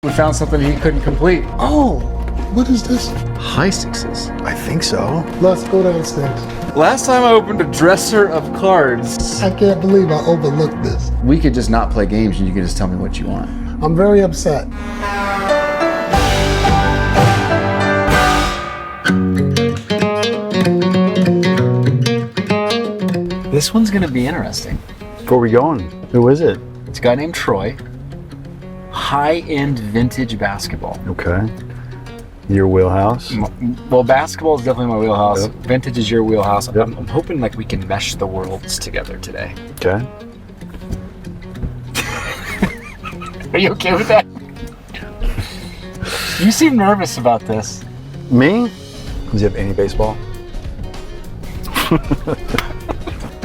We found something he couldn't complete. Oh, what is this? High sixes. I think so. Let's go downstairs. Last time I opened a dresser of cards. I can't believe I overlooked this. We could just not play games and you can just tell me what you want. I'm very upset. This one's gonna be interesting. Where are we going? Who is it? It's a guy named Troy. High-end vintage basketball. Okay. Your wheelhouse? Well, basketball is definitely my wheelhouse. Yep. Vintage is your wheelhouse. Yep. I'm hoping like we can mesh the worlds together today. Okay. Are you okay with that? You seem nervous about this. Me? Does he have any baseball?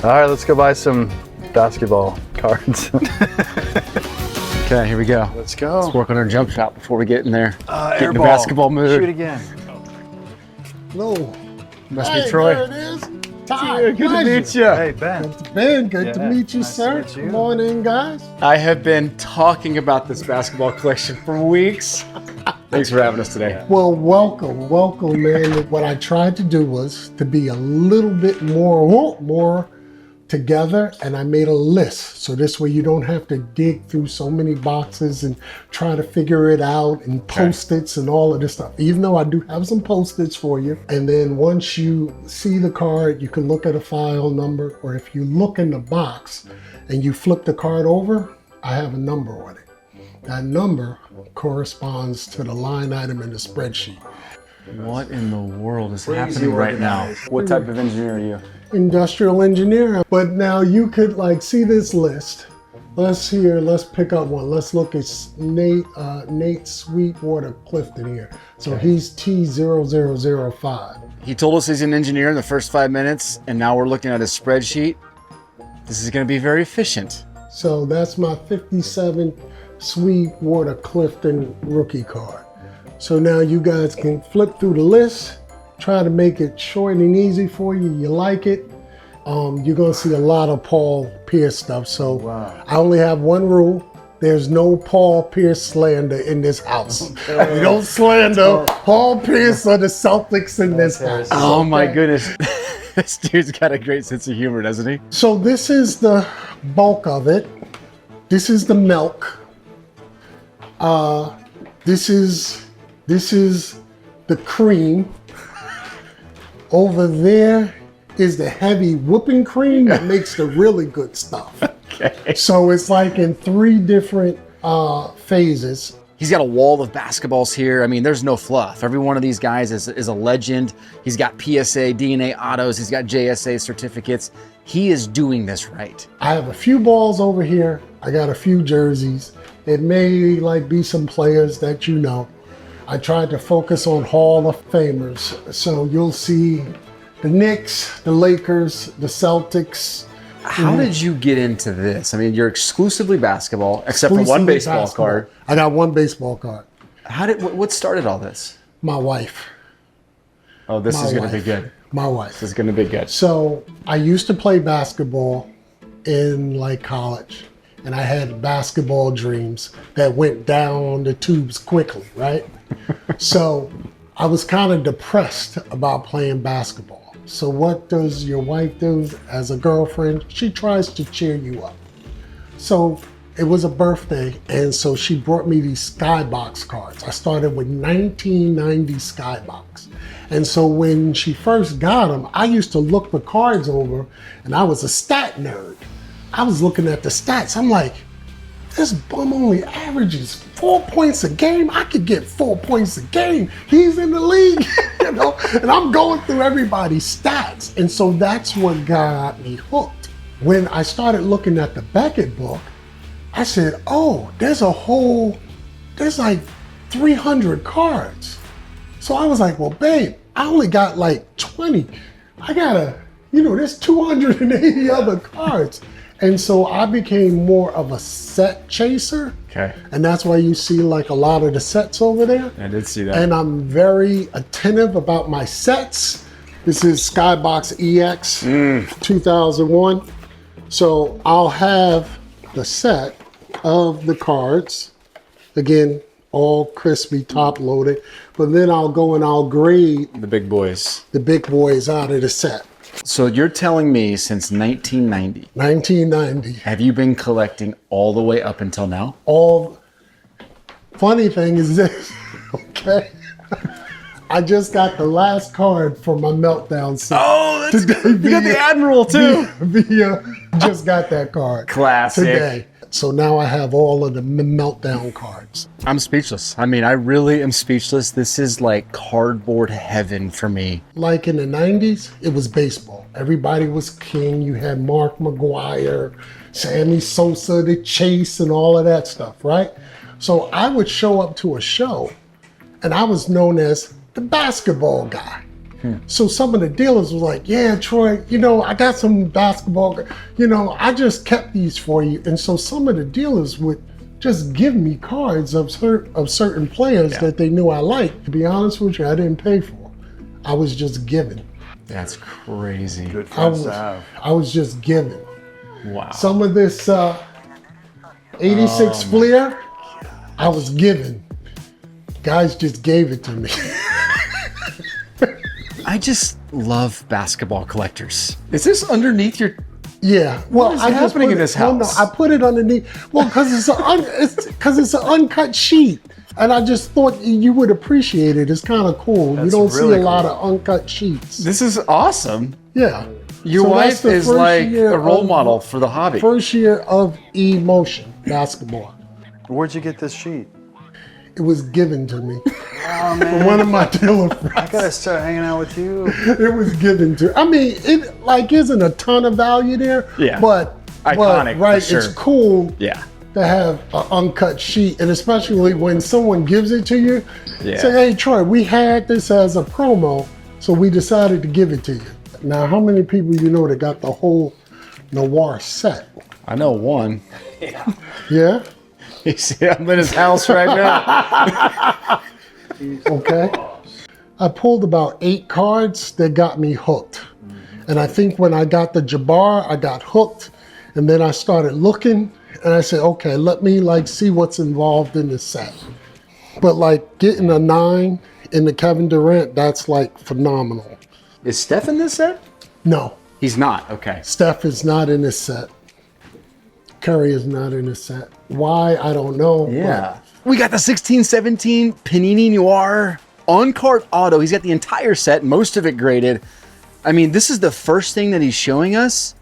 All right, let's go buy some basketball cards. Okay, here we go. Let's go. Let's work on our jump shot before we get in there. Get in the Airball. basketball mood. Shoot again. No. Must Hey, be Troy. there it is. Ty, Good to pleasure. meet you. Hey, Ben. Ben, good to Yeah, meet you, nice to sir. meet you. Come on in, guys. I have been talking about this basketball collection for weeks. Thanks for having us today. Well, welcome, man. What I tried to do was to be a little bit more together, and I made a list. So this way you don't have to dig through so many boxes and try to figure it out and Post-its and all of this stuff. Even though I do have some Post-its for you. And then once you see the card, you can look at a file number, or if you look in the box and you flip the card over, I have a number on it. That number corresponds to the line item in the spreadsheet. What in the world is Crazy happening right now? organized. What type of engineer are you? Industrial engineer. But now you could like see this list. Let's pick up one. Let's look at Nate Sweetwater Clifton here. So he's T0005. He told us he's an engineer in the first 5 minutes, and now we're looking at his spreadsheet. This is going to be very efficient. So that's my 57 Sweetwater Clifton rookie card. So now you guys can flip through the list, try to make it short and easy for you. You like it. You're gonna see a lot of Paul Pierce stuff. So I only have one rule. There's no Paul Pierce slander in this house. We don't slander Paul Pierce or the Celtics in this house. Oh my goodness. This dude's got a great sense of humor, doesn't he? So this is the bulk of it. This is the milk. This is the cream. Over there is the heavy whipping cream that makes the really good stuff. Okay. So it's like in 3 different phases. He's got a wall of basketballs here. I mean, there's no fluff. Every one of these guys is a legend. He's got PSA, DNA autos. He's got JSA certificates. He is doing this right. I have a few balls over here. I got a few jerseys. It may like be some players that you know. I tried to focus on Hall of Famers. So you'll see the Knicks, the Lakers, the Celtics. How did you get into this? I mean, you're exclusively basketball, except for one Exclusively baseball basketball. card. I got one baseball card. What started all this? My wife. Oh, this My is going to be wife. good. My wife. This is going to be good. So I used to play basketball in like college, and I had basketball dreams that went down the tubes quickly, right? So I was kind of depressed about playing basketball. So what does your wife do as a girlfriend? She tries to cheer you up. So it was a birthday, and so she brought me these Skybox cards. I started with 1990 Skybox. And so when she first got them, I used to look the cards over, and I was a stat nerd. I was looking at the stats. I'm like, this bum only averages 4 points a game. I could get 4 points a game. He's in the league, you know? And I'm going through everybody's stats. And so that's what got me hooked. When I started looking at the Beckett book, I said, oh, there's like 300 cards. So I was like, well, babe, I only got like 20. There's 280 other cards. And so I became more of a set chaser. Okay. And that's why you see like a lot of the sets over there. I did see that. And I'm very attentive about my sets. This is Skybox EX 2001. So I'll have the set of the cards. Again, all crispy, top loaded. But then I'll go and I'll grade The big boys. the big boys out of the set. So you're telling me since 1990, 1990. have you been collecting all the way up until now? All funny thing is this, okay? I just got the last card for my meltdown set. Oh, that's Today You got the Admiral too. Just got that card. Classic. Today. So now I have all of the meltdown cards. I'm speechless. I mean, I really am speechless. This is like cardboard heaven for me. Like in the 90s, it was baseball. Everybody was king. You had Mark McGuire, Sammy Sosa, the Chase, and all of that stuff, right? So I would show up to a show, and I was known as the basketball guy. So some of the dealers was like, yeah, Troy, you know, I got some basketball, you know, I just kept these for you. And so some of the dealers would just give me cards of certain players that they knew I liked. To be honest with you, I didn't pay for. I was just given. That's crazy. Good friends to have. I was just given. Wow. Some of this 86 Fleer, I was given. Guys just gave it to me. I just love basketball collectors. Is this underneath your... Yeah. Well, What is I just happening put in it- this well, house? no, I put it underneath. Well, because it's an uncut sheet, and I just thought you would appreciate it. It's kind of cool. You That's don't see really a lot cool. of uncut sheets. This is awesome. Yeah. Your So that's wife the is first like year a role of- model for the hobby. First year of emotion basketball. Where'd you get this sheet? It was given to me Oh from man, one of my dealer I friends. gotta start hanging out with you. It was given to. I mean, it like isn't a ton of value there. Yeah. But Iconic, for right, sure. it's cool. Yeah. To have an uncut sheet, and especially when someone gives it to you, Yeah. say, hey, Troy, we had this as a promo, so we decided to give it to you. Now, how many people you know that got the whole Noir set? I know one. Yeah? You see, I'm in his house right now. Okay. I pulled about 8 cards that got me hooked. And I think when I got the Jabbar, I got hooked, and then I started looking, and I said, okay, let me like see what's involved in this set. But like getting a 9 in the Kevin Durant, that's like phenomenal. Is Steph in this set? No, He's not. Okay. Steph is not in this set. Curry is not in this set. Why, I don't know. We got the 16-17 Panini Noir on-card auto. He's got the entire set, most of it graded. I mean, this is the first thing that he's showing us,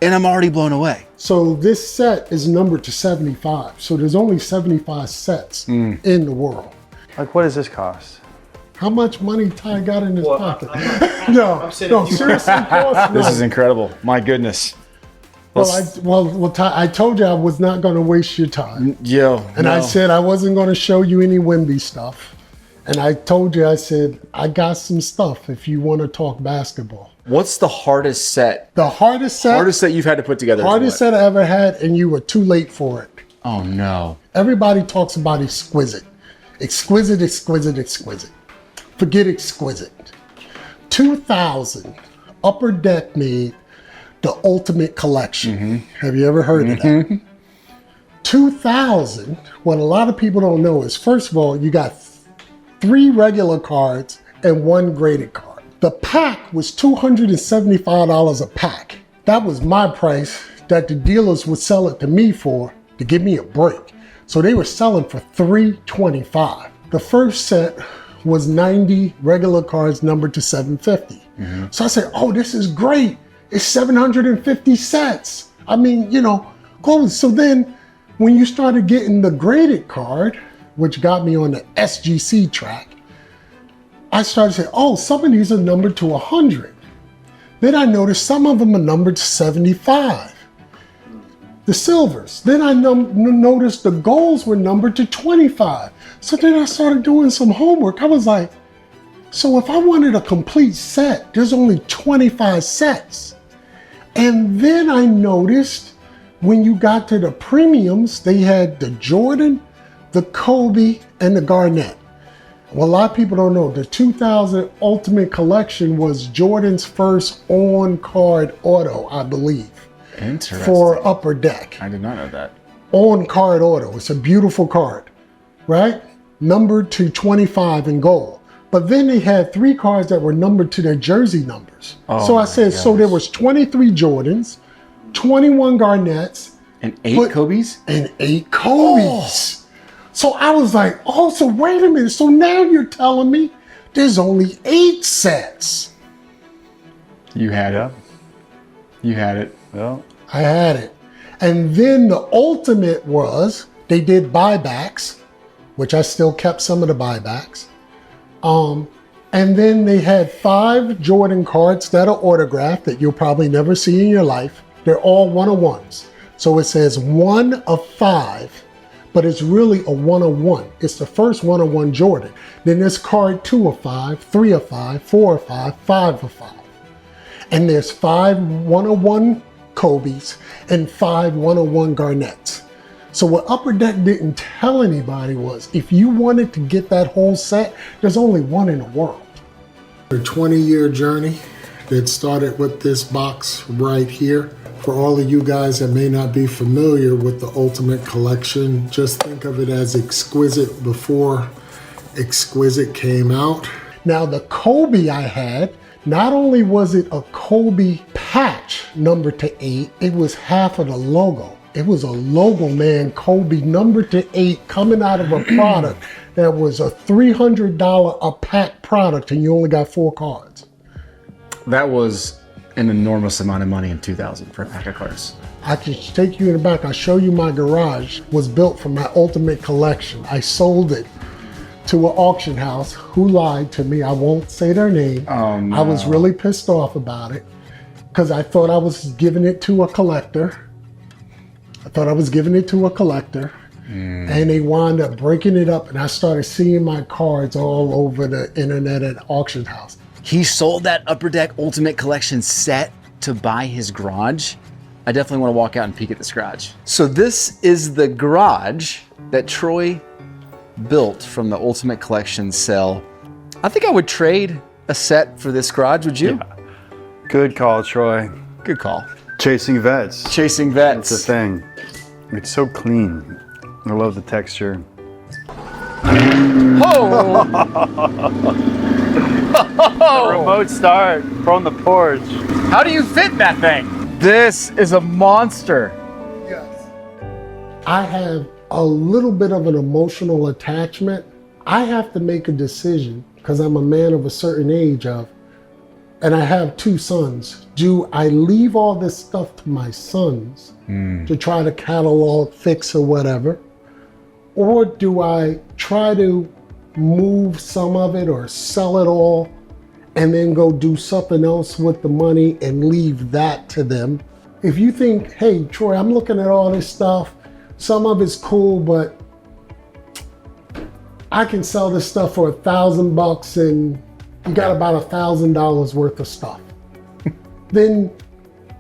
and I'm already blown away. So this set is numbered to 75. So there's only 75 sets in the world. Like, what does this cost? How much money Ty got in his pocket? No, seriously, boss, This no. is incredible. My goodness. Well, Ty, I told you I was not going to waste your time. Yo. And I said I wasn't going to show you any Wimby stuff. And I told you, I said, I got some stuff if you want to talk basketball. What's the hardest set? The hardest set You've had to put together. is hardest what? set I ever had, and you were too late for it. Oh no. Everybody talks about exquisite. Exquisite, exquisite, exquisite. Forget exquisite. 2000, Upper Deck made the Ultimate Collection. Have you ever heard of that? 2000, what a lot of people don't know is, first of all, you got 3 regular cards and 1 graded card. The pack was $275 a pack. That was my price that the dealers would sell it to me for to give me a break. So they were selling for $325. The first set was 90 regular cards numbered to 750. So I said, oh, this is great. It's 750 sets. I mean, you know, close. So then when you started getting the graded card, which got me on the SGC track, I started saying, oh, some of these are numbered to 100. Then I noticed some of them are numbered to 75. The silvers. Then I noticed the golds were numbered to 25. So then I started doing some homework. I was like, so if I wanted a complete set, there's only 25 sets. And then I noticed when you got to the premiums, they had the Jordan, the Kobe, and the Garnett. Well, a lot of people don't know, the 2000 Ultimate Collection was Jordan's first on-card auto, I believe, Interesting. for Upper Deck. I did not know that. On-card auto. It's a beautiful card, right? numbered to 25 in gold. But then they had 3 cards that were numbered to their jersey numbers. Oh so I said, so there was 23 Jordans, 21 Garnetts, and 8 Kobe's? And 8 Kobe's. So I was like, oh, so wait a minute. So now you're telling me there's only 8 sets. You had it. Yeah. You had it. Well, I had it. And then the ultimate was they did buybacks, which I still kept some of the buybacks. And then they had 5 Jordan cards that are autographed that you'll probably never see in your life. They're all 1-of-1s. So it says 1 of 5, but it's really a 1-of-1. It's the first 1-of-1 Jordan. Then there's card 2 of 5, 3 of 5, 4 of 5, 5 of 5. And there's 5 1-of-1 Kobe's and 5 1-of-1 Garnetts. So what Upper Deck didn't tell anybody was if you wanted to get that whole set, there's only one in the world. A 20-year journey that started with this box right here. For all of you guys that may not be familiar with the Ultimate Collection, just think of it as exquisite before exquisite came out. Now the Kobe I had, not only was it a Kobe patch numbered to 8, it was half of the logo. It was a logo man Kobe numbered to 8 coming out of a product that was a $300 a pack product and you only got 4 cards. That was an enormous amount of money in 2000 for a pack of cards. I can take you in the back. I'll show you my garage was built from my Ultimate Collection. I sold it to an auction house who lied to me. I won't say their name. Oh, no. I was really pissed off about it because I thought I was giving it to a collector. And they wound up breaking it up and I started seeing my cards all over the internet at auction house. He sold that Upper Deck Ultimate Collection set to buy his garage. I definitely want to walk out and peek at this garage. So this is the garage that Troy built from the Ultimate Collection sale. I think I would trade a set for this garage, would you? yeah. Good call, Troy. Good call. Chasing vets. Chasing vets. That's the thing. It's so clean. I love the texture. Oh! Remote start from the porch. How do you fit that thing? This is a monster. Yes. I have a little bit of an emotional attachment. I have to make a decision because I'm a man of a certain age and I have 2 sons. Do I leave all this stuff to my sons to try to catalog, fix or whatever? Or do I try to move some of it or sell it all and then go do something else with the money and leave that to them? If you think, hey, Troy, I'm looking at all this stuff, some of it's cool, but I can sell this stuff for $1,000 and you got about $1,000 worth of stuff. Then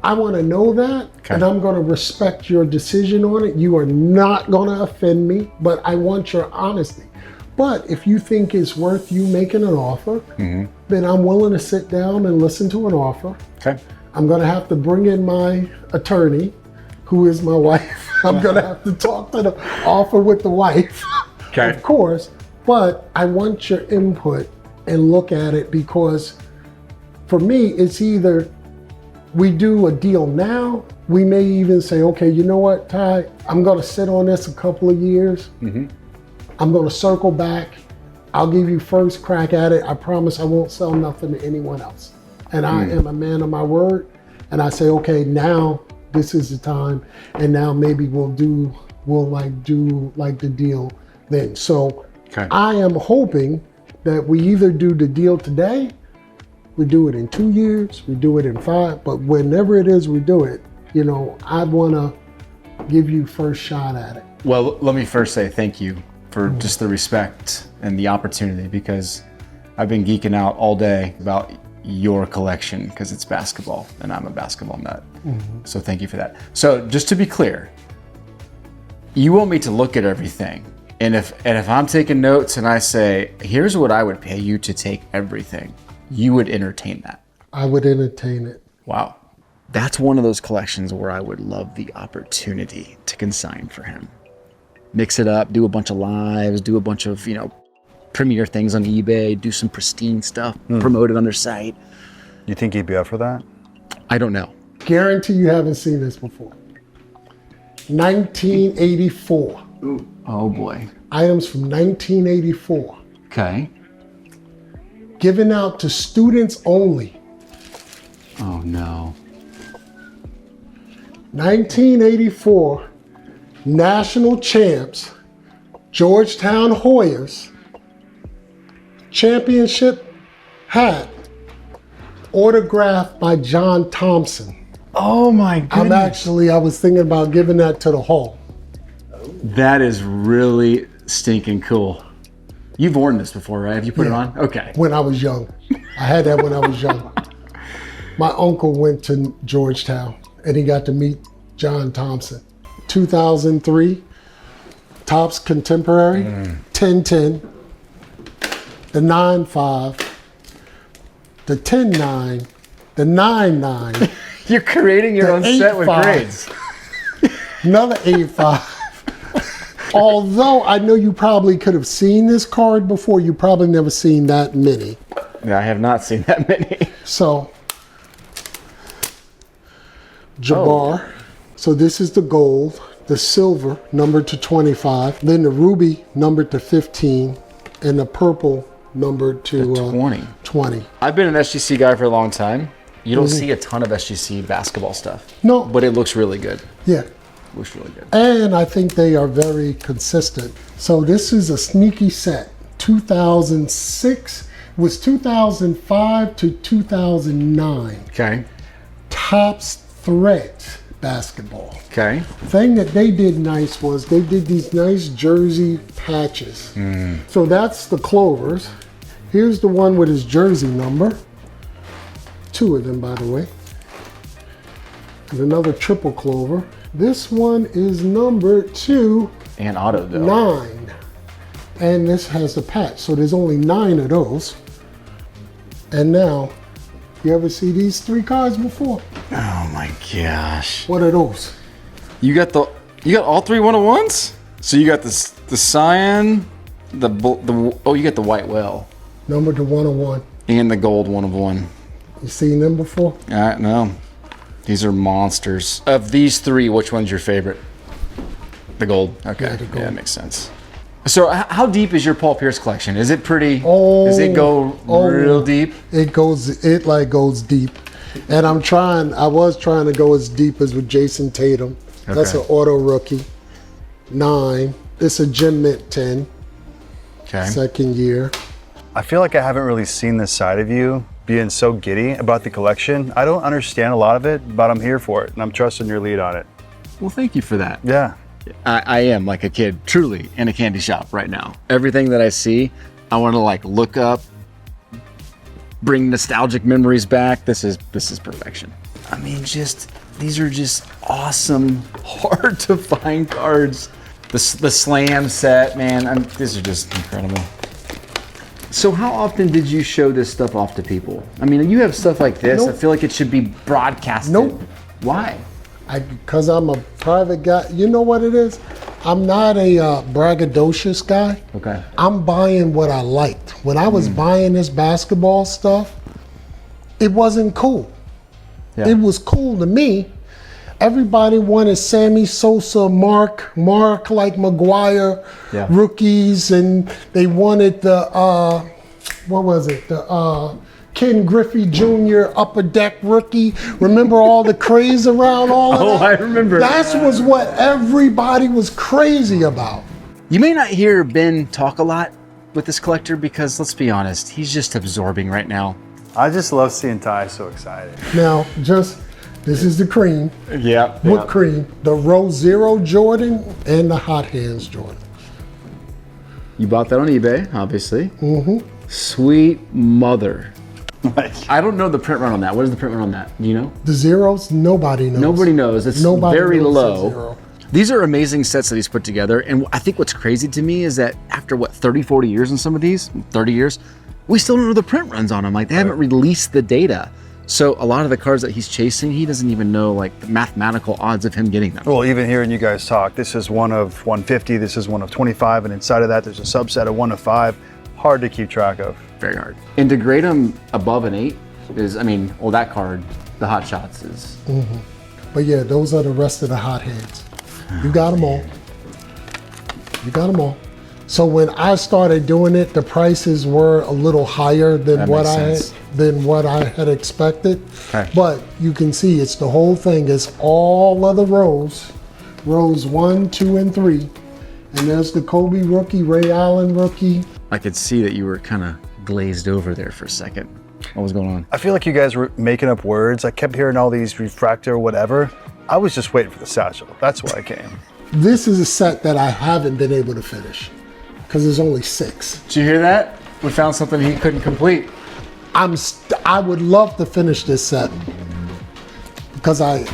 I want to know that, and I'm going to respect your decision on it. You are not going to offend me, but I want your honesty. But if you think it's worth you making an offer, then I'm willing to sit down and listen to an offer. Okay. I'm going to have to bring in my attorney, who is my wife. I'm going to have to talk to the offer with the wife, of course. But I want your input and look at it because for me, it's either we do a deal now. We may even say, okay, you know what, Ty, I'm going to sit on this a couple of years. I'm going to circle back. I'll give you first crack at it. I promise I won't sell nothing to anyone else. And I am a man of my word. And I say, okay, now this is the time. And now maybe we'll do the deal then. So I am hoping that we either do the deal today, we do it in 2 years, we do it in 5, but whenever it is we do it, you know, I want to give you first shot at it. Well, let me first say thank you for just the respect and the opportunity because I've been geeking out all day about your collection because it's basketball and I'm a basketball nut. So thank you for that. So just to be clear, you want me to look at everything. And if I'm taking notes and I say, here's what I would pay you to take everything, you would entertain that. I would entertain it. Wow. That's one of those collections where I would love the opportunity to consign for him. mix it up, do a bunch of lives, do a bunch of, premiere things on eBay, do some pristine stuff, promote it on their site. You think he'd be up for that? I don't know. Guarantee you haven't seen this before. 1984. Ooh. Oh boy. Items from 1984. Okay. Given out to students only. Oh no. 1984 national champs, Georgetown Hoyas, championship hat, autographed by John Thompson. Oh my goodness. I was thinking about giving that to the Hall. That is really stinking cool. You've worn this before, right? Have you put it on? Okay. When I was young. I had that when I was young. My uncle went to Georgetown and he got to meet John Thompson. 2003, Topps Contemporary, 1010, the 9.5, the 10.9, the 9.9. You're creating your own set with 8.5. grades. Another 8.5. Although I know you probably could have seen this card before, you probably never seen that many. Yeah, I have not seen that many. So, Jabbar. Oh. So this is the gold, the silver numbered to 25, then the ruby numbered to 15, and the purple numbered to 20. I've been an SGC guy for a long time. You don't see a ton of SGC basketball stuff. No. But it looks really good. Yeah. Looks really good. And I think they are very consistent. So this is a sneaky set. 2006 was 2005 to 2009. Okay. Topps Threads basketball. Okay. Thing that they did nice was they did these nice jersey patches. So that's the Clovers. Here's the one with his jersey number. 2 of them, by the way. And another triple Clover. This one is number 2. And auto though. 9. And this has a patch. So there's only 9 of those. And now, you ever see these 3 cards before? Oh my gosh. What are those? You got all 3 1-of-1s? So you got the cyan, you got the white whale. Number to 101. And the gold 1-of-1. You seen them before? No. These are monsters. Of these 3, which one's your favorite? The gold. Okay. Yeah, the gold. Yeah, that makes sense. So how deep is your Paul Pierce collection? Is it pretty? Does it go real deep? It goes deep. And I was trying to go as deep as with Jason Tatum. Okay. That's an auto rookie. 9. It's a Gem Mint 10. Okay. Second year. I feel like I haven't really seen this side of you being so giddy about the collection. I don't understand a lot of it, but I'm here for it and I'm trusting your lead on it. Well, thank you for that. Yeah. I am like a kid, truly, in a candy shop right now. Everything that I see, I want to look up, bring nostalgic memories back. This is perfection. I mean, these are just awesome, hard to find cards. The Slam set, man, these are just incredible. So how often did you show this stuff off to people? I mean, you have stuff like this. Nope. I feel like it should be broadcasted. Nope. Why? Because I'm a private guy. You know what it is? I'm not a braggadocious guy. Okay. I'm buying what I liked. When I was buying this basketball stuff, it wasn't cool. Yeah. It was cool to me. Everybody wanted Sammy Sosa, Mark like McGuire, rookies, and they wanted the Ken Griffey Jr. Upper Deck rookie. Remember all the craze around all of that? I remember. That was what everybody was crazy about. You may not hear Ben talk a lot with this collector because, let's be honest, he's just absorbing right now. I just love seeing Ty so excited. Now, this is the cream. Yeah. Whipped cream. The Row Zero Jordan and the Hot Hands Jordan. You bought that on eBay, obviously. Mm-hmm. Sweet mother. I don't know the print run on that. What is the print run on that? Do you know? The zeros, nobody knows. Nobody knows. It's very low. These are amazing sets that he's put together. And I think what's crazy to me is that after 30, 40 years in some of these, 30 years, we still don't know the print runs on them. Like they haven't released the data. So a lot of the cards that he's chasing, he doesn't even know like the mathematical odds of him getting them. Well, even hearing you guys talk, this is one of 150, this is one of 25, and inside of that, there's a subset of 1 of 5. Hard to keep track of. Very hard. And to grade him above an 8 is, I mean, well, that card, the Hot Shots is. But yeah, those are the rest of the hot hands. You got them all. You got them all. So when I started doing it, the prices were a little higher than what I had expected. Okay. But you can see it's the whole thing. It's all of the rows 1, 2, and 3, and there's the Kobe rookie, Ray Allen rookie. I could see that you were kind of glazed over there for a second. What was going on? I feel like you guys were making up words. I kept hearing all these refractor, whatever. I was just waiting for the satchel. That's why I came. This is a set that I haven't been able to finish because there's only 6. Did you hear that? We found something he couldn't complete. I would love to finish this set because I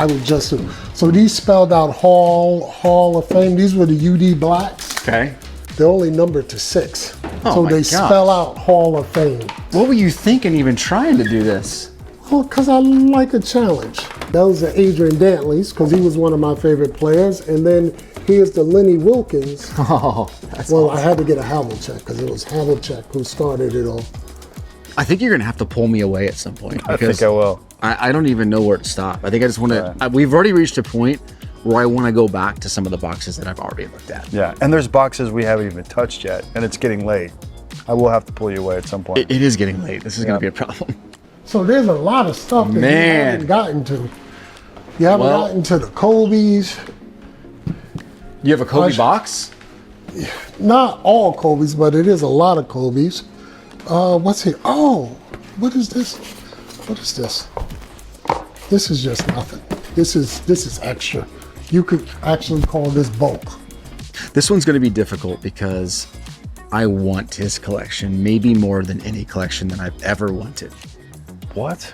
would just. So these spelled out Hall of Fame. These were the UD Blacks. Okay. They're only numbered to 6. Oh so my they gosh. spell out Hall of Fame. What were you thinking even trying to do this? Well, because I like a challenge. Those are Adrian Dantley's because he was one of my favorite players. And then here's the Lenny Wilkins. Oh, that's Well, awesome. I had to get a Havlicek because it was Havlicek who started it all. I think you're going to have to pull me away at some point. I think I will. I don't even know where to stop. I think I just want to, we've already reached a point where I want to go back to some of the boxes that I've already looked at. Yeah, and there's boxes we haven't even touched yet, and it's getting late. I will have to pull you away at some point. It is getting late. This is going to be a problem. So there's a lot of stuff that you Man. haven't gotten to. You haven't Well- gotten to the Kobe's. You have a Kobe Gosh. box? Not all Kobe's, but it is a lot of Kobe's. What's here? Oh, what is this? What is this? This is just nothing. This is extra. You could actually call this bulk. This one's going to be difficult because I want his collection, maybe more than any collection that I've ever wanted. What?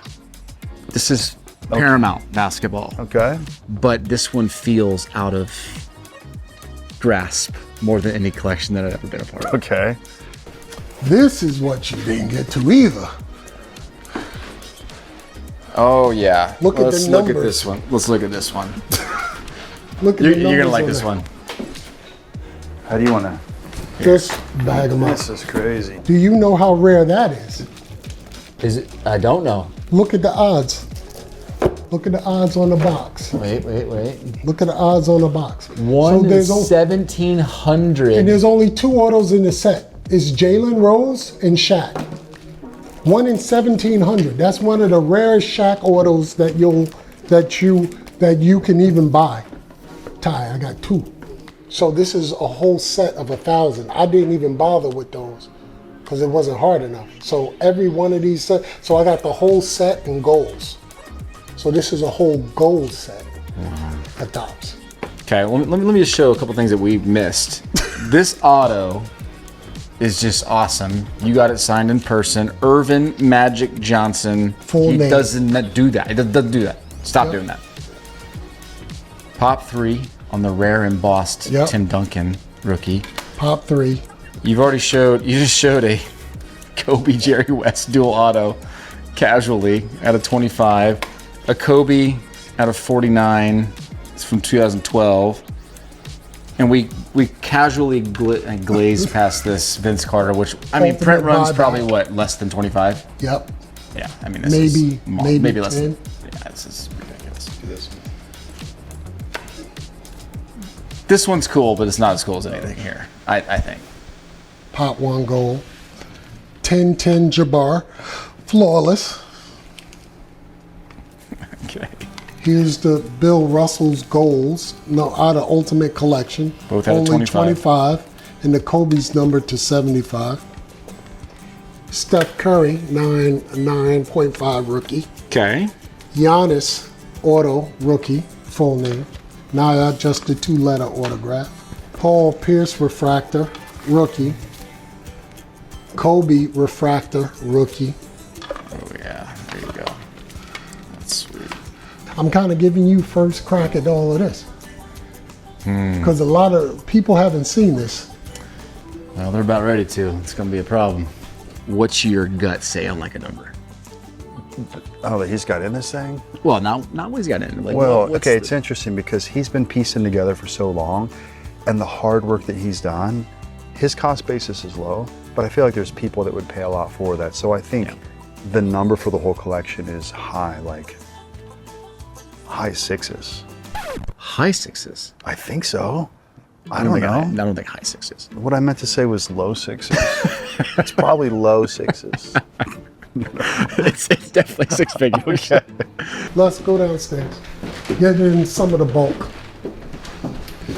This is Paramount basketball, Okay. but this one feels out of grasp more than any collection that I've ever been a part of. Okay. This is what you didn't get to either. Oh yeah. Look at Let's the look at numbers. this one. Let's look at this one. Look at You're the gonna numbers like on this there. one. How do you want to? Just bag them up. This is crazy. Do you know how rare that is? Is it? I don't know. Look at the odds. Look at the odds on the box. Wait. Look at the odds on the box. One in there's 1,700. and there's only 2 autos in the set. It's Jalen Rose and Shaq. 1 in 1,700. That's one of the rarest Shaq autos that you can even buy. Ty, I got 2. So this is a whole set of 1,000. I didn't even bother with those because it wasn't hard enough. So every one of these sets, so I got the whole set in golds. So this is a whole gold set at Tops. Okay, let me just show a couple things that we missed. This auto is just awesome. You got it signed in person. Irvin Magic Johnson. Full he name. doesn't do that. He doesn't do that. Stop Yep. doing that. Pop 3 on the rare embossed Yep. Tim Duncan rookie. Pop 3. You just showed a Kobe Jerry West dual auto casually out of 25. A Kobe out of 49. It's from 2012. And we casually glazed past this Vince Carter, which, I mean, Ultimate print run's buyback. probably what, less than 25? Yep. Yeah, I mean, this Maybe- is maybe less 10. than. Yeah, this is ridiculous. This one's cool, but it's not as cool as anything here, I think. Pop 1 gold. 10-10 Jabbar. Flawless. Okay. Here's the Bill Russell's goals. No, out of Ultimate Collection. Both out of Only 25. And the Kobe's numbered to 75. Steph Curry, 9.5 rookie. Okay. Giannis, auto, rookie, full name. Now I just the 2-letter autograph. Paul Pierce, refractor, rookie. Kobe, refractor, rookie. Oh, yeah. There you go. That's sweet. I'm kind of giving you first crack at all of this. Because a lot of people haven't seen this. Well, they're about ready to. It's going to be a problem. What's your gut say on like a number? Oh, that he's got in this thing? Well, not what he's got in. Like, Well, what's okay, it's interesting because he's been piecing together for so long, and the hard work that he's done, his cost basis is low, but I feel like there's people that would pay a lot for that. So I think the number for the whole collection is high, like high sixes. High sixes. I think so. I don't know. I don't think high sixes. What I meant to say was low sixes. It's probably low sixes. it's definitely six figures. Okay. Let's go downstairs. Get in some of the bulk.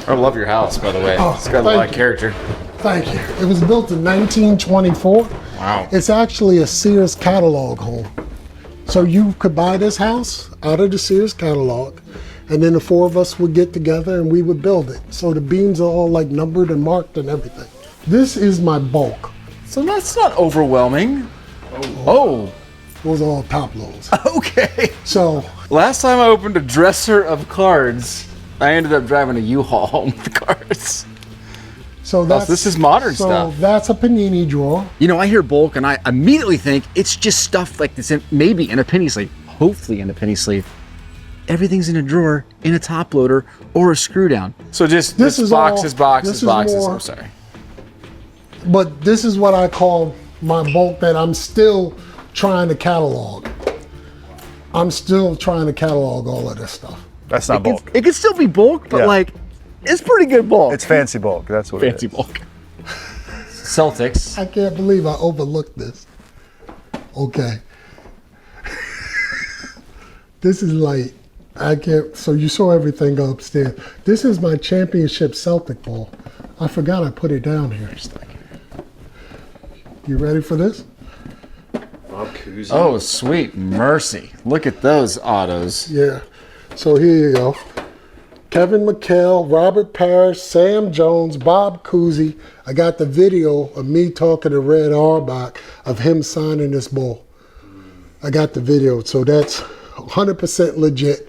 I love your house, by the way. Oh, It's got a thank lot of you. character. Thank you. It was built in 1924. Wow. It's actually a Sears catalog home. So you could buy this house out of the Sears catalog, and then the four of us would get together and we would build it. So the beams are all like numbered and marked and everything. This is my bulk. So that's not overwhelming. Oh. Those are all top loads. Okay. So Last time I opened a dresser of cards, I ended up driving a U-Haul home with the cards. So that's this is modern stuff. So that's a panini drawer. You know, I hear bulk and I immediately think it's just stuff like this, maybe in a penny sleeve, hopefully in a penny sleeve. Everything's in a drawer, in a top loader, or a screw down. So just This is boxes, all- boxes, this is boxes. more- I'm sorry. But this is what I call my bulk that I'm still trying to catalog. I'm still trying to catalog all of this stuff. That's not bulk. It could still be bulk, but Yeah. like, it's pretty good bulk. It's fancy bulk. That's what fancy it is. bulk. Celtics. I can't believe I overlooked this. Okay. This is like, I can't, so you saw everything upstairs. This is my championship Celtic ball. I forgot I put it down here. You ready for this? Oh, sweet mercy. Look at those autos. Yeah. So here you go. Kevin McHale, Robert Parrish, Sam Jones, Bob Cousy. I got the video of me talking to Red Auerbach of him signing this ball. I got the video, so that's 100% legit.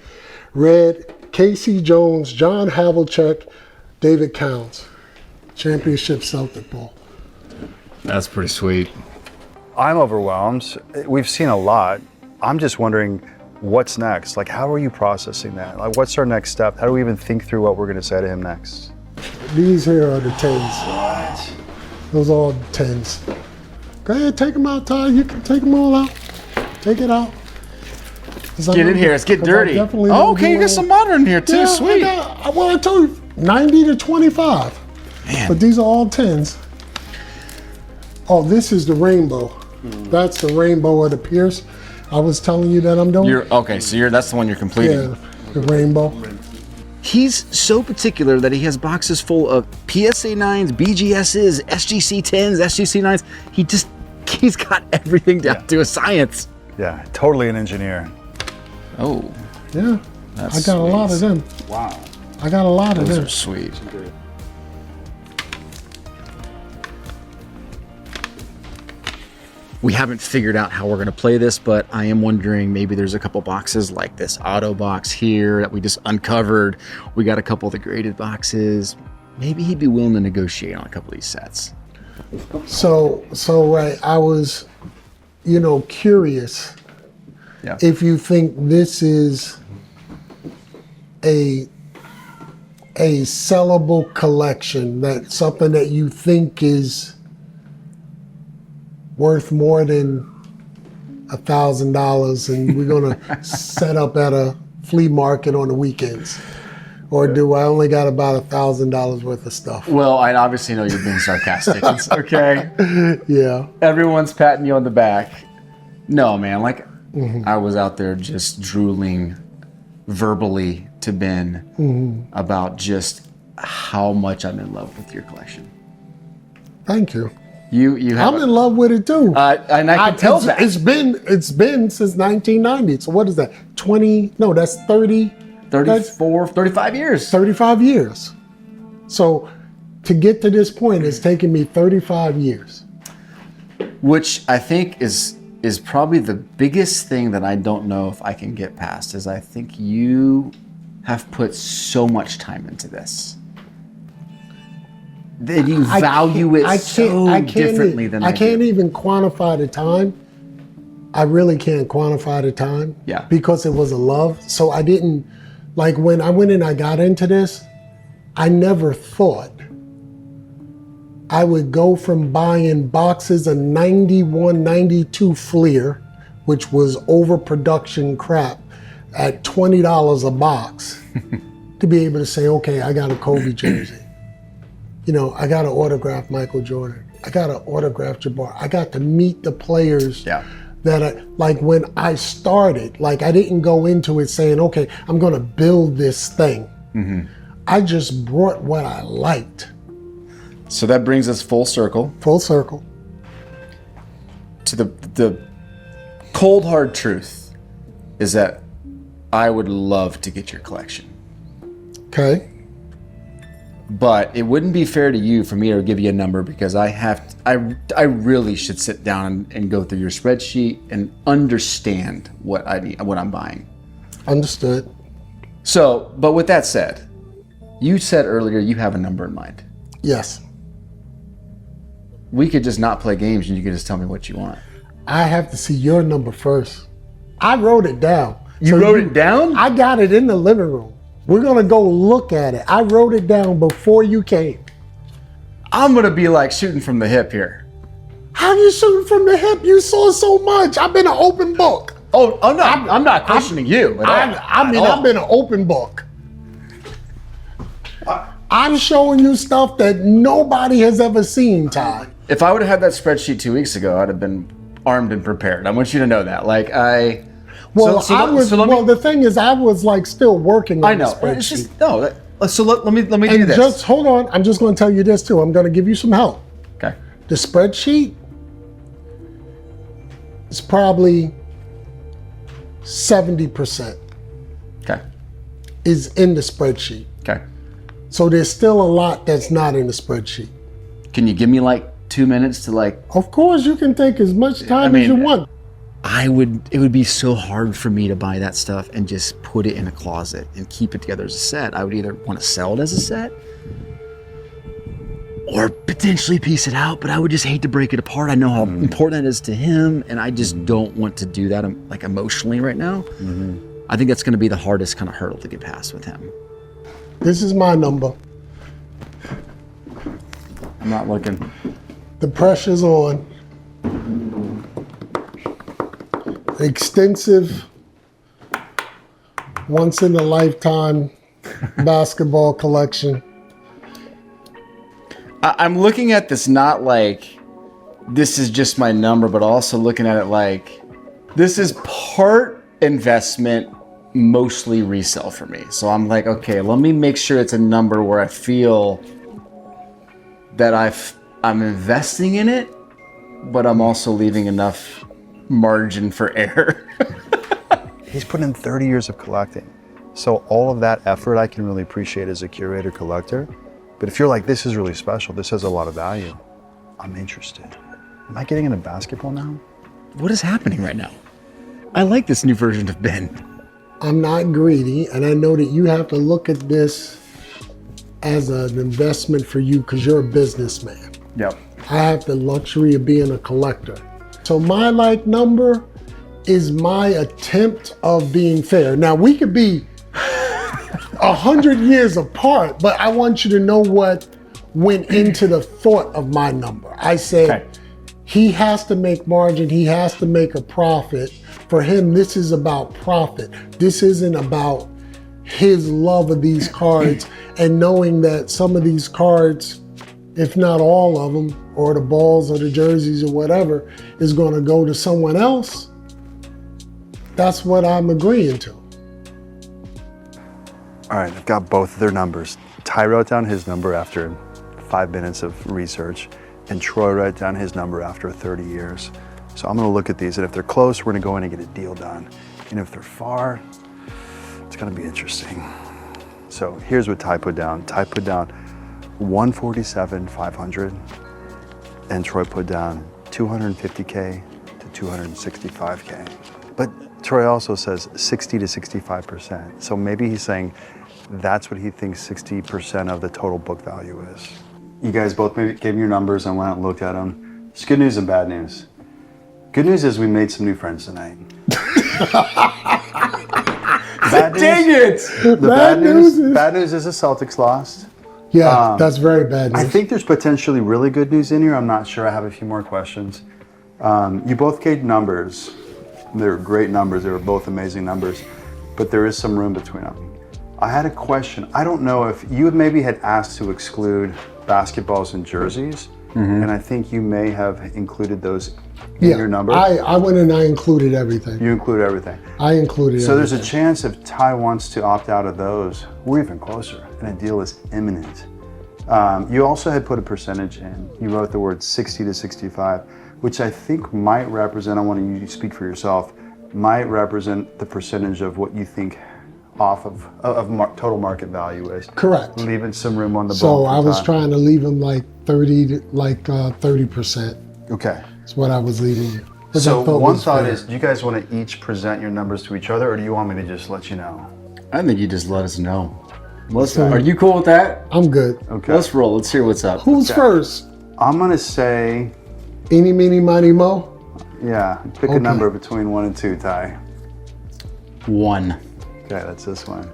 Red, Casey Jones, John Havlicek, David Counts. Championship Celtic ball. That's pretty sweet. I'm overwhelmed. We've seen a lot. I'm just wondering what's next. Like, how are you processing that? Like, what's our next step? How do we even think through what we're going to say to him next? These here are the 10s. Those are all the 10s. Go ahead, take them out, Ty. You can take them all out. Take it out. Get in here. Let's get dirty. Oh, okay, you got some modern in here too. Yeah, Sweet. Well, I told you, 90 to 25. Man. But these are all 10s. Oh, this is the rainbow. That's the rainbow of the Pierce. I was telling you that I'm doing. That's the one you're completing. Yeah, the rainbow. He's so particular that he has boxes full of PSA 9s, BGSs, SGC 10s, SGC 9s. He's got everything down to a science. Yeah, totally an engineer. Oh, Yeah, that's I got a lot of them. Wow. I got a lot of those them. are sweet. We haven't figured out how we're going to play this, but I am wondering maybe there's a couple boxes like this auto box here that we just uncovered. We got a couple of the graded boxes. Maybe he'd be willing to negotiate on a couple of these sets. So right, I was, curious Yeah. if you think this is a sellable collection, that something that you think is worth more than $1,000, and we're gonna set up at a flea market on the weekends, or do I only got about $1,000 worth of stuff? Well, I obviously know you're being sarcastic. It's okay. Yeah. Everyone's patting you on the back. No, man, I was out there just drooling verbally to Ben about just how much I'm in love with your collection. Thank you. You have I'm in love with it too. and I can tell that. It's been since 1990. So what is that? 20? No, that's 30. 34, 35 years. 35 years. So to get to this point, it's taken me 35 years. Which I think is probably the biggest thing that I don't know if I can get past, is I think you have put so much time into this. That you value it so differently than I can't do. even quantify the time, I really can't quantify the time. Yeah. Because it was a love. So I didn't, like when I went and I got into this, I never thought I would go from buying boxes of 91, 92 Fleer, which was overproduction crap, at $20 a box, to be able to say, okay, I got a Kobe jersey. You know, I got to autograph Michael Jordan. I got to autograph Jabbar. I got to meet the players that I, like when I started, like I didn't go into it saying, okay, I'm going to build this thing. I just brought what I liked. So that brings us full circle. Full circle. To the cold hard truth is that I would love to get your collection. Okay. But it wouldn't be fair to you for me to give you a number because I really should sit down and go through your spreadsheet and understand what I need, what I'm buying. Understood. So, but with that said, you said earlier you have a number in mind. Yes. We could just not play games and you could just tell me what you want. I have to see your number first. I wrote it down. You wrote it down? I got it in the living room. We're gonna go look at it. I wrote it down before you came. I'm gonna be like shooting from the hip here. How you shooting from the hip? You saw so much. I've been an open book. Oh, I'm not questioning you at all. I've been an open book. I'm showing you stuff that nobody has ever seen, Ty. If I would have had that spreadsheet 2 weeks ago, I'd have been armed and prepared. I want you to know that. Like Well, the thing is, I was like still working on the spreadsheet. It's just, no. So let me do this. Just hold on. I'm just going to tell you this too. I'm going to give you some help. Okay. The spreadsheet is probably 70%. Okay. Is in the spreadsheet. Okay. So there's still a lot that's not in the spreadsheet. Can you give me like 2 minutes to like? Of course, you can take as much time as you want. It would be so hard for me to buy that stuff and just put it in a closet and keep it together as a set. I would either want to sell it as a set or potentially piece it out, but I would just hate to break it apart. I know how important that is to him, and I just don't want to do that like emotionally right now. I think that's going to be the hardest kind of hurdle to get past with him. This is my number. I'm not looking. The pressure's on. Extensive, once in a lifetime basketball collection. I'm looking at this not like this is just my number, but also looking at it like this is part investment, mostly resell for me. So I'm like, okay, let me make sure it's a number where I feel that I'm investing in it, but I'm also leaving enough margin for error. He's put in 30 years of collecting. So all of that effort I can really appreciate as a curator collector. But if you're like, this is really special, this has a lot of value, I'm interested. Am I getting into basketball now? What is happening right now? I like this new version of Ben. I'm not greedy, and I know that you have to look at this as an investment for you because you're a businessman. Yep. I have the luxury of being a collector. So my like number is my attempt of being fair. Now we could be 100 years apart, but I want you to know what went into the thought of my number. I said, he has to make margin, he has to make a profit. For him, this is about profit. This isn't about his love of these cards and knowing that some of these cards, if not all of them, or the balls or the jerseys or whatever, is going to go to someone else. That's what I'm agreeing to. All right, I've got both of their numbers. Ty wrote down his number after 5 minutes of research, and Troy wrote down his number after 30 years. So I'm gonna look at these, and if they're close, we're gonna go in and get a deal done. And if they're far, it's gonna be interesting. So here's what Ty put down. Ty put down 147,500, and Troy put down 250K to 265K. But Troy also says 60 to 65%. So maybe he's saying that's what he thinks 60% of the total book value is. You guys both maybe gave me your numbers. I went out and looked at them. It's good news and bad news. Good news is we made some new friends tonight. Bad news, Dang it! the bad news is the Celtics lost. Yeah, that's very bad news. I think there's potentially really good news in here. I'm not sure. I have a few more questions. You both gave numbers. They were great numbers. They were both amazing numbers, but there is some room between them. I had a question. I don't know if you maybe had asked to exclude basketballs and jerseys, and I think you may have included those in your number. I went and I included everything. You include everything. I included So everything. there's a chance if Ty wants to opt out of those, we're even closer, and a deal is imminent. You also had put a percentage in. You wrote the word 60 to 65, which I think might represent, I want you to speak for yourself, might represent the percentage of what you think off of total market value is. Correct. Leaving some room on the bone. So I was trying to leave them like 30%. Okay. That's what I was leaving. Which So I thought one was thought fair. is, do you guys want to each present your numbers to each other, or do you want me to just let you know? I think you just let us know. Are you cool with that? I'm good. Okay. Let's roll. Let's hear what's up. Who's first? I'm gonna say, Eeny, meeny, miny, mo? yeah, pick a Okay. number between 1 and 2, Ty. 1. Okay, that's this one.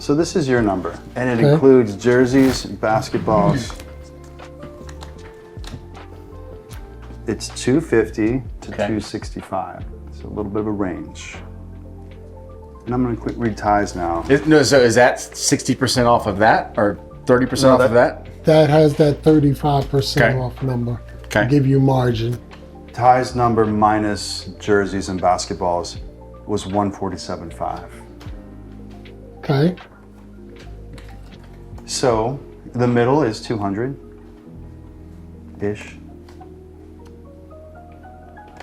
So this is your number, and it Okay. includes jerseys, basketballs. It's 250 to 265. It's a little bit of a range. And I'm gonna quick read Ty's now. So is that 60% off of that, or 30% off of that? That has that 35% Okay. off number. Okay. Give you margin. Ty's number minus jerseys and basketballs was 147.5. Okay. So the middle is 200-ish.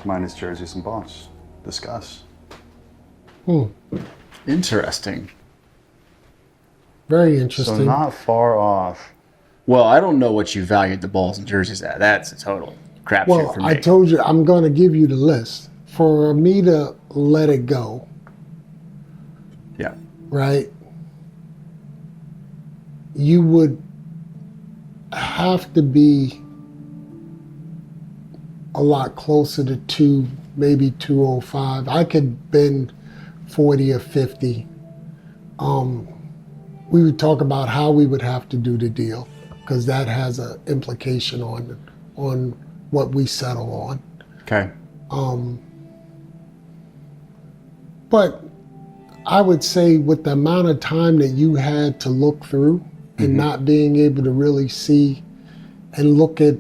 Minus jerseys and balls. Discuss. Interesting. Very So interesting. not far off. Well, I don't know what you valued the balls and jerseys at. That's a total crapshoot Well, for me. I told you I'm going to give you the list. For me to let it go, Yeah. right? You would have to be a lot closer to 2, maybe 205. I could bend 40 or 50. We would talk about how we would have to do the deal, because that has an implication on what we settle on. Okay. But I would say with the amount of time that you had to look through and not being able to really see and look at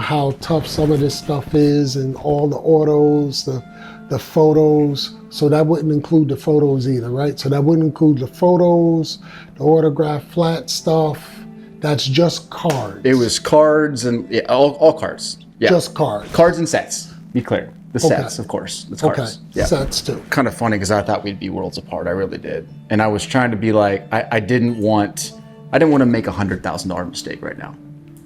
how tough some of this stuff is, and all the autos, the photos. So that wouldn't include the photos either, right? So that wouldn't include the photos, the autograph flat stuff. That's just cards. It was cards and all cards. Yeah. Just cards. Cards and sets. Be clear. The sets, of course. The cards. Okay, Yeah. sets too. Kind of funny because I thought we'd be worlds apart. I really did. And I was trying to be like, I didn't want to make $100,000 mistake right now.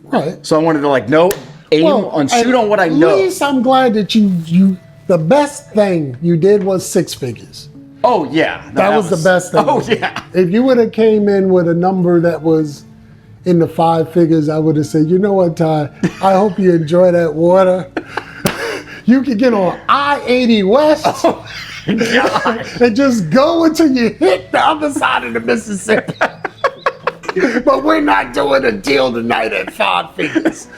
Right. So I wanted to shoot on what I know. At least I'm glad that you the best thing you did was 6 figures. Oh yeah. No, That was the best thing. Oh yeah. If you would have came in with a number that was in the 5 figures, I would have said, you know what, Ty, I hope you enjoy that water. You could get on I-80 West and just go until you hit the other side of the Mississippi. But we're not doing a deal tonight at 5 figures.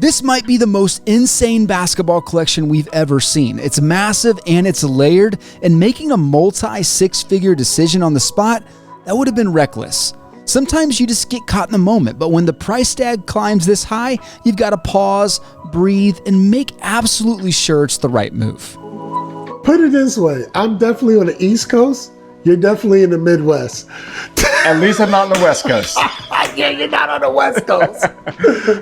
This might be the most insane basketball collection we've ever seen. It's massive and it's layered, and making a multi-6-figure decision on the spot, that would have been reckless. Sometimes you just get caught in the moment, but when the price tag climbs this high, you've got to pause, breathe, and make absolutely sure it's the right move. Put it this way, I'm definitely on the East Coast. You're definitely in the Midwest. At least I'm not on the West Coast. Yeah, you're not on the West Coast.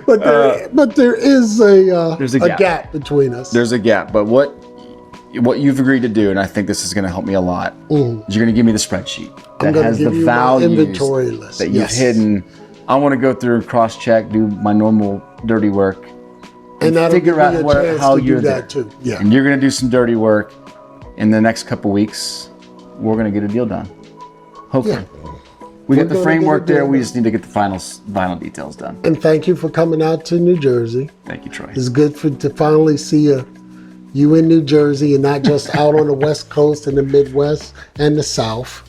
but there is a gap between us. There's a gap, but what you've agreed to do, and I think this is going to help me a lot, is you're going to give me the spreadsheet that gonna has give the you my values inventory list. that you've Yes. hidden. I want to go through and cross-check, do my normal dirty work, and that'll figure give me out a chance how to do you're that there. too. Yeah. And you're going to do some dirty work. In the next couple weeks, we're going to get a deal done. Hopefully. Yeah. We We're got the gonna framework get it there. We done. just need to get the final details done. And thank you for coming out to New Jersey. Thank you, Troy. It's good to finally see you in New Jersey and not just out on the West Coast and the Midwest and the South.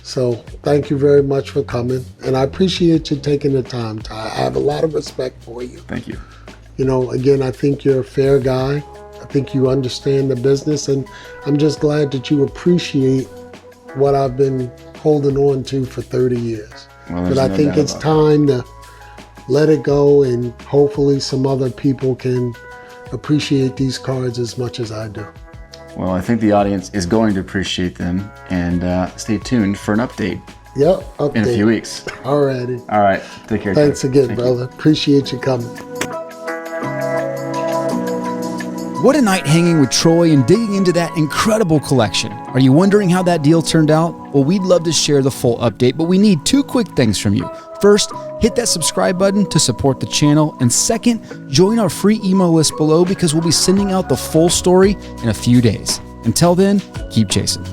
So thank you very much for coming. And I appreciate you taking the time, Ty. I have a lot of respect for you. Thank you. You know, again, I think you're a fair guy. I think you understand the business. And I'm just glad that you appreciate what I've been holding on to for 30 years. Well, but there's I no think doubt it's about time to let it go, and hopefully some other people can appreciate these cards as much as I do. Well, I think the audience is going to appreciate them, and stay tuned for an update Yep, update. in a few weeks. Alrighty. All right. Take care. Thanks Troy. again, Thank you. brother. Appreciate you coming. What a night hanging with Troy and digging into that incredible collection. Are you wondering how that deal turned out? Well, we'd love to share the full update, but we need 2 quick things from you. First, hit that subscribe button to support the channel. And second, join our free email list below because we'll be sending out the full story in a few days. Until then, keep chasing.